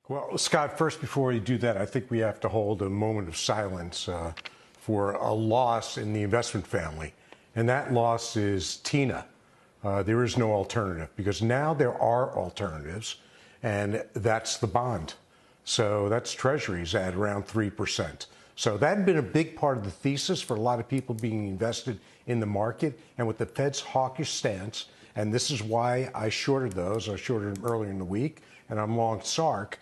Well, Scott, first, before we do that, I think we have to hold a moment of silence for a loss in the investment family. And that loss is Tina. There is no alternative because now there are alternatives, and that's the bond. So that's treasuries at around 3%. So that had been a big part of the thesis for a lot of people being invested in the market. And with the Fed's hawkish stance, and this is why I shorted those. I shorted them earlier in the week, and I'm long SARK.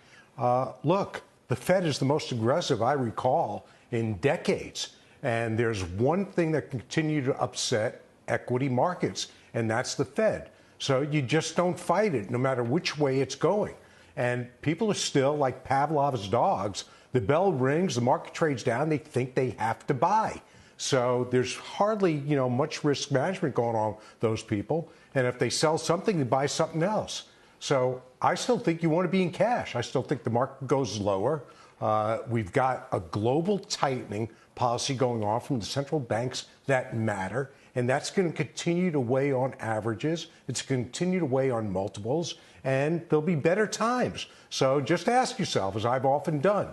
Look, the Fed is the most aggressive I recall in decades. And there's one thing that can continue to upset equity markets, and that's the Fed. So you just don't fight it, no matter which way it's going. And people are still like Pavlov's dogs. The bell rings, the market trades down, they think they have to buy. So there's hardly, much risk management going on with those people. And if they sell something, they buy something else. So I still think you want to be in cash. I still think the market goes lower. We've got a global tightening policy going on from the central banks that matter. And that's going to continue to weigh on averages. It's going to continue to weigh on multiples. And there'll be better times. So just ask yourself, as I've often done,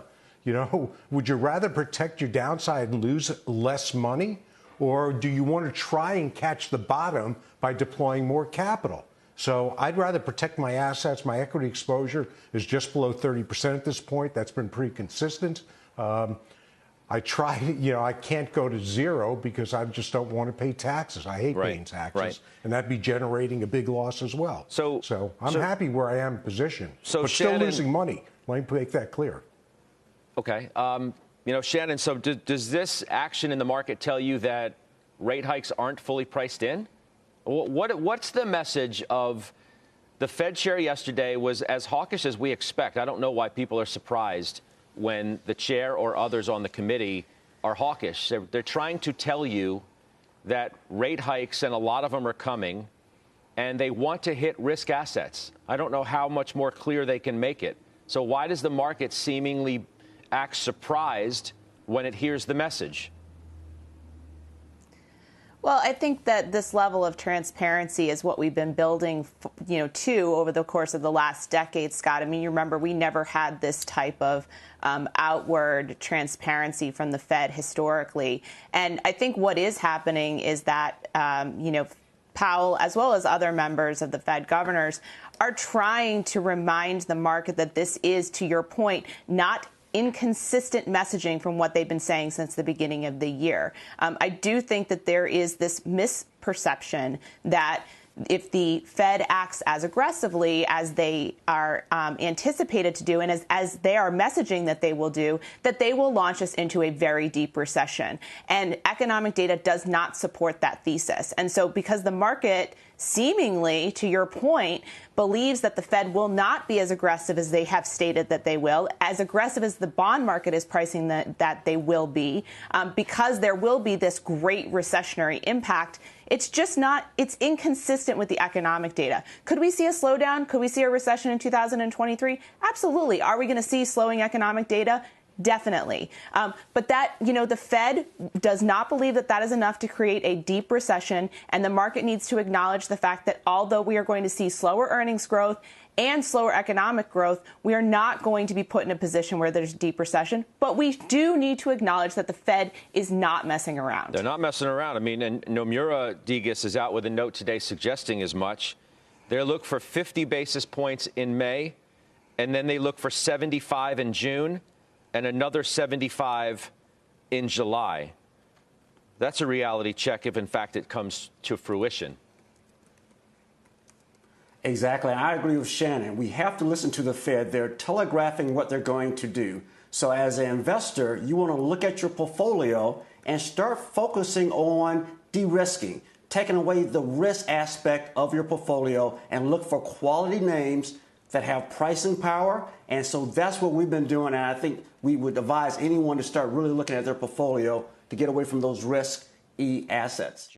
would you rather protect your downside and lose less money? Or do you want to try and catch the bottom by deploying more capital? So I'd rather protect my assets. My equity exposure is just below 30% at this point. That's been pretty consistent. I try, I can't go to zero because I just don't want to pay taxes. I hate paying taxes. And that'd be generating a big loss as well. So I'm happy where I am positioned, but still losing money. Let me make that clear. Okay. Shannon, so does this action in the market tell you that rate hikes aren't fully priced in? What's the message of the Fed chair yesterday was as hawkish as we expect? I don't know why people are surprised when the chair or others on the committee are hawkish. They're trying to tell you that rate hikes, and a lot of them are coming, and they want to hit risk assets. I don't know how much more clear they can make it. So why does the market seemingly act surprised when it hears the message? Well, I think that this level of transparency is what we've been building, to over the course of the last decade, Scott. I mean, you remember we never had this type of outward transparency from the Fed historically. And I think what is happening is that, Powell, as well as other members of the Fed governors, are trying to remind the market that this is, to your point, not inconsistent messaging from what they've been saying since the beginning of the year. I do think that there is this misperception that if the Fed acts as aggressively as they are anticipated to do, and as they are messaging that they will do, that they will launch us into a very deep recession. And economic data does not support that thesis. And so because the market seemingly, to your point, believes that the Fed will not be as aggressive as they have stated that they will, as aggressive as the bond market is pricing that they will be, because there will be this great recessionary impact. It's just not, it's inconsistent with the economic data. Could we see a slowdown? Could we see a recession in 2023? Absolutely. Are we going to see slowing economic data? Definitely. But that, the Fed does not believe that that is enough to create a deep recession. And the market needs to acknowledge the fact that although we are going to see slower earnings growth and slower economic growth, we are not going to be put in a position where there's a deep recession. But we do need to acknowledge that the Fed is not messing around. They're not messing around. I mean, and Nomura Degas is out with a note today suggesting as much. They look for 50 basis points in May, and then they look for 75 in June, and another 75 in July. That's a reality check if, in fact, it comes to fruition. Exactly. I agree with Shannon. We have to listen to the Fed. They're telegraphing what they're going to do. So as an investor, you want to look at your portfolio and start focusing on de-risking, taking away the risk aspect of your portfolio and look for quality names that have pricing power. And so that's what we've been doing. And I think we would advise anyone to start really looking at their portfolio to get away from those risky assets.